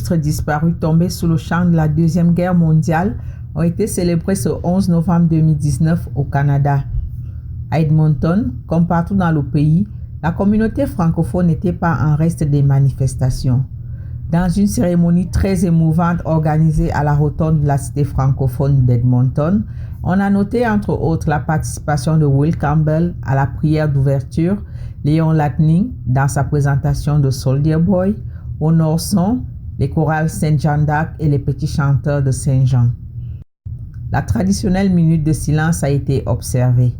illustres disparus tombés sous le champ de la Deuxième Guerre mondiale ont été célébrés ce 11 novembre 2019 au Canada. À Edmonton, comme partout dans le pays, la communauté francophone n'était pas en reste des manifestations. Dans une cérémonie très émouvante organisée à la rotonde de la cité francophone d'Edmonton, on a noté entre autres la participation de Will Campbell à la prière d'ouverture, Léon Latning dans sa présentation de Soldier Boy, au Nord-Son, les chorales Saint-Jean d'Arc et les petits chanteurs de Saint-Jean. La traditionnelle minute de silence a été observée.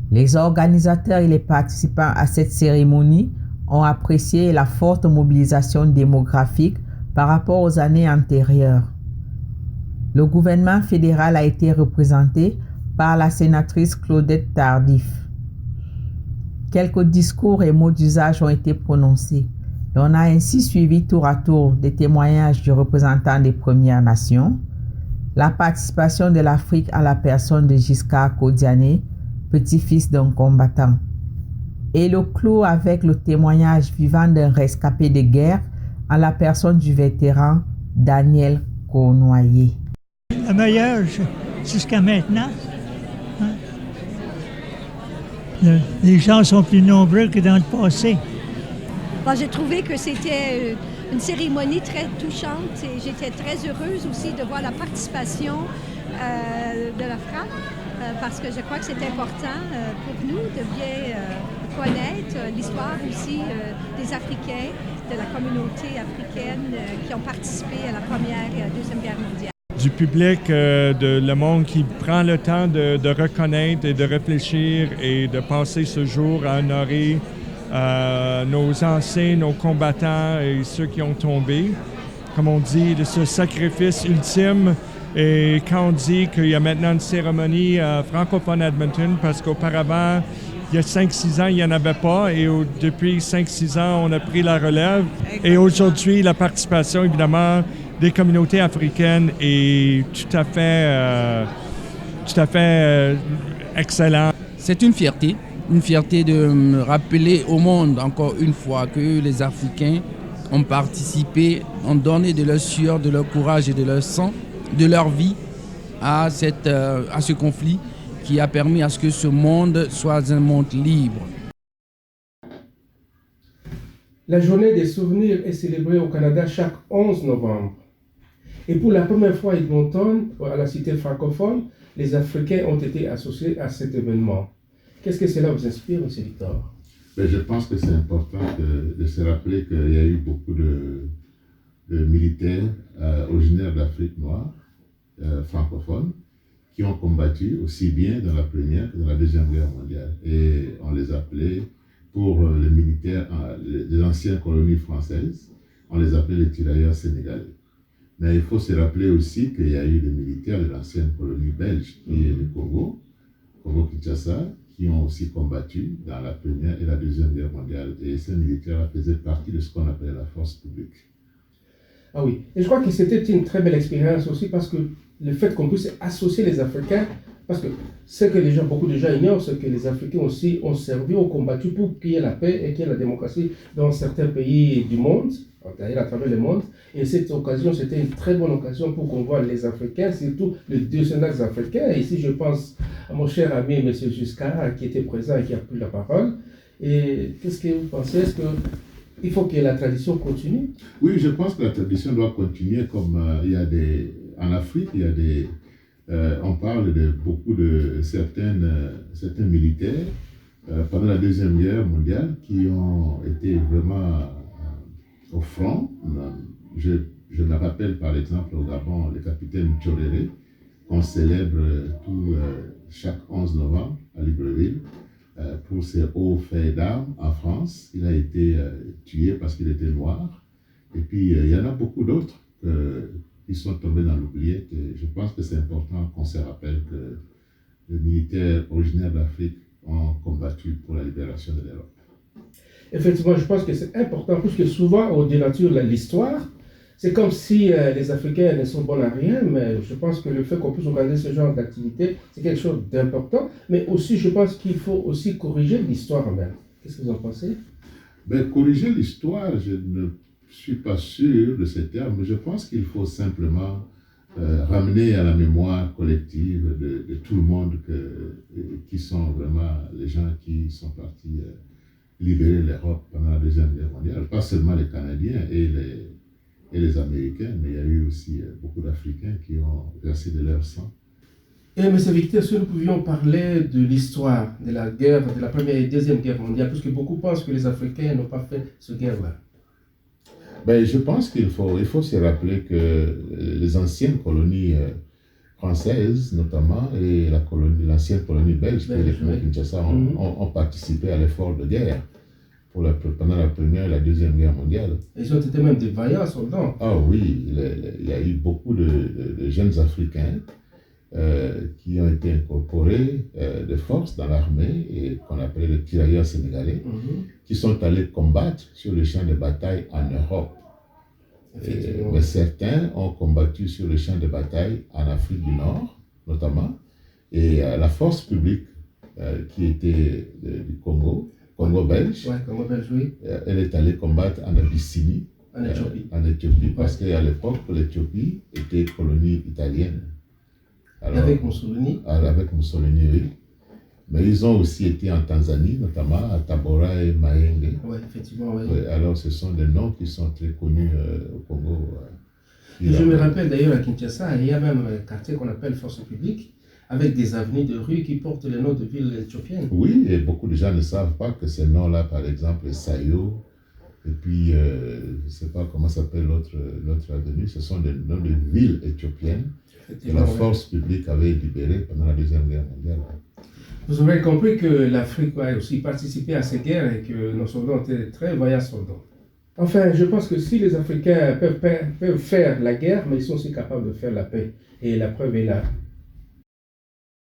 Les organisateurs et les participants à cette cérémonie ont apprécié la forte mobilisation démographique par rapport aux années antérieures. Le gouvernement fédéral a été représenté par la sénatrice Claudette Tardif. Quelques discours et mots d'usage ont été prononcés. On a ainsi suivi tour à tour des témoignages du représentant des Premières Nations, la participation de l'Afrique à la personne de Giscard Kodiané, petit-fils d'un combattant, et le clou avec le témoignage vivant d'un rescapé de guerre en la personne du vétéran Daniel Cournoyer. Le meilleur jusqu'à maintenant. Hein? Les gens sont plus nombreux que dans le passé. Bon, j'ai trouvé que c'était une cérémonie très touchante et j'étais très heureuse aussi de voir la participation de la FRAP parce que je crois que c'est important pour nous de bien connaître l'histoire aussi des Africains, de la communauté africaine qui ont participé à la Première et à la Deuxième Guerre mondiale. Du public, de le monde qui prend le temps de reconnaître et de réfléchir et de passer ce jour à honorer nos anciens, nos combattants et ceux qui ont tombé. Comme on dit, de ce sacrifice ultime. Et quand on dit qu'il y a maintenant une cérémonie francophone à Edmonton, parce qu'auparavant, il y a 5-6 ans, il n'y en avait pas. Et depuis 5-6 ans, on a pris la relève. Et aujourd'hui, la participation, évidemment, des communautés africaines est tout à fait excellente. C'est une fierté de me rappeler au monde encore une fois que les Africains ont participé, ont donné de leur sueur, de leur courage et de leur sang, de leur vie à ce conflit qui a permis à ce que ce monde soit un monde libre. La journée des souvenirs est célébrée au Canada chaque 11 novembre. Et pour la première fois à Edmonton, à la cité francophone, les Africains ont été associés à cet événement. Qu'est-ce que cela vous inspire, M. Victor? Je pense que c'est important de se rappeler qu'il y a eu beaucoup de militaires originaires d'Afrique noire, francophones, qui ont combattu aussi bien dans la Première que dans la Deuxième Guerre mondiale. Et on les appelait, pour les militaires des anciennes colonies françaises, on les appelait les tirailleurs sénégalais. Mais il faut se rappeler aussi qu'il y a eu des militaires de l'ancienne colonie belge, qui est le Congo-Kinshasa, qui ont aussi combattu dans la Première et la Deuxième Guerre mondiale. Et ces militaires faisaient partie de ce qu'on appelait la force publique. Ah oui, et je crois que c'était une très belle expérience aussi parce que le fait qu'on puisse associer les Africains, parce que ce que beaucoup de gens ignorent, c'est que les Africains aussi ont servi, ont combattu pour qu'il y ait la paix et qu'il y ait la démocratie dans certains pays du monde, à travers le monde. Et cette occasion, c'était une très bonne occasion pour qu'on voit les Africains, surtout les descendants africains. Et ici, je pense à mon cher ami, M. Giscard, qui était présent et qui a pris la parole. Et qu'est-ce que vous pensez? Est-ce qu'il faut que la tradition continue? Oui, je pense que la tradition doit continuer comme il y a en Afrique, il y a on parle de beaucoup de certains militaires pendant la Deuxième Guerre mondiale qui ont été vraiment au front. Je me rappelle par exemple au Gabon le capitaine Tchoréré qu'on célèbre chaque 11 novembre à Libreville pour ses hauts faits d'armes en France. Il a été tué parce qu'il était noir. Et puis il y en a beaucoup d'autres qui sont tombés dans l'oubliette. Je pense que c'est important qu'on se rappelle que les militaires originaires d'Afrique ont combattu pour la libération de l'Europe. Effectivement, je pense que c'est important, parce que souvent, on dénature l'histoire. C'est comme si les Africains ne sont bons à rien, mais je pense que le fait qu'on puisse organiser ce genre d'activité, c'est quelque chose d'important. Mais aussi, je pense qu'il faut aussi corriger l'histoire même. Qu'est-ce que vous en pensez? Corriger l'histoire, je ne suis pas sûr de ces termes, mais je pense qu'il faut simplement ramener à la mémoire collective de tout le monde qui sont vraiment les gens qui sont partis libérer l'Europe pendant la Deuxième Guerre mondiale. Pas seulement les Canadiens et les Américains, mais il y a eu aussi beaucoup d'Africains qui ont versé de leur sang. Et M. Victor, si nous pouvions parler de l'histoire de la guerre, de la Première et Deuxième Guerre mondiale, puisque beaucoup pensent que les Africains n'ont pas fait cette guerre-là. Ben, je pense qu'il faut se rappeler que les anciennes colonies françaises, notamment, et l'ancienne colonie belge, les premiers Kinshasa, ont participé à l'effort de guerre pendant la Première et la Deuxième Guerre mondiale. Ils ont été même des vaillants soldats. Ah oui, il y a eu beaucoup de jeunes Africains qui ont été incorporés de force dans l'armée et qu'on appelait les tirailleurs sénégalais, qui sont allés combattre sur les champs de bataille en Europe. Mais certains ont combattu sur les champs de bataille en Afrique du Nord, notamment, et la force publique qui était du Congo belge, oui. Elle est allée combattre en Abyssinie, en Éthiopie, parce qu'à l'époque, l'Éthiopie était colonie italienne. Alors, avec Mussolini. Avec Mussolini, oui. Mais ils ont aussi été en Tanzanie, notamment à Tabora et Mahenge. Oui, effectivement, oui. Alors, ce sont des noms qui sont très connus au Congo. Je me rappelle d'ailleurs à Kinshasa, il y a même un quartier qu'on appelle Force publique, avec des avenues de rues qui portent les noms de villes éthiopiennes. Oui, et beaucoup de gens ne savent pas que ces noms-là, par exemple, Sayo, et puis, je ne sais pas comment s'appelle l'autre avenue, ce sont des noms de villes éthiopiennes que la force publique avait libérées pendant la Deuxième Guerre mondiale. Vous aurez compris que l'Afrique a aussi participé à ces guerres et que nos soldats étaient très vaillants soldats. Enfin, je pense que si les Africains peuvent faire la guerre, mais ils sont aussi capables de faire la paix. Et la preuve est là.